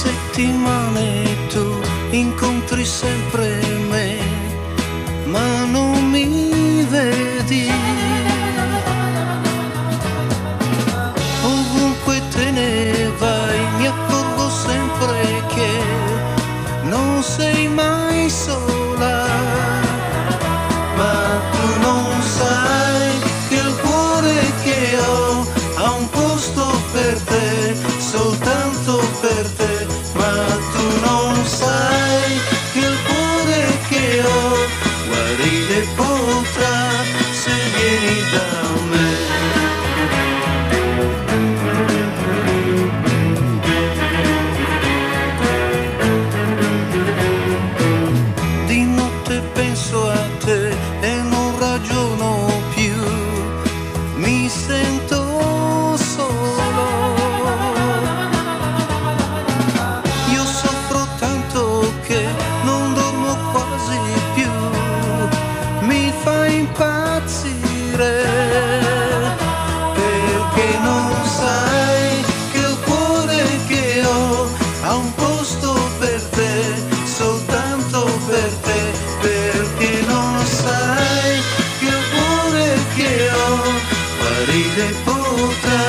settimane tu incontri sempre me, ma non mi vedi. Ovunque te ne vai mi accorgo sempre che non sei mai sola, ma tu non sai che il cuore che ho ha un posto per te, soltanto per te, ma tu non sai che il cuore che ho guarire potrà se vieni da me. Di notte penso a te e non ragiono più, mi sento solo. Io soffro tanto che non dormo quasi più, mi fa impazzire, perché non sai che il cuore che ho ha un posto per te, soltanto per te, perché non sai che il cuore che ho guarire potrà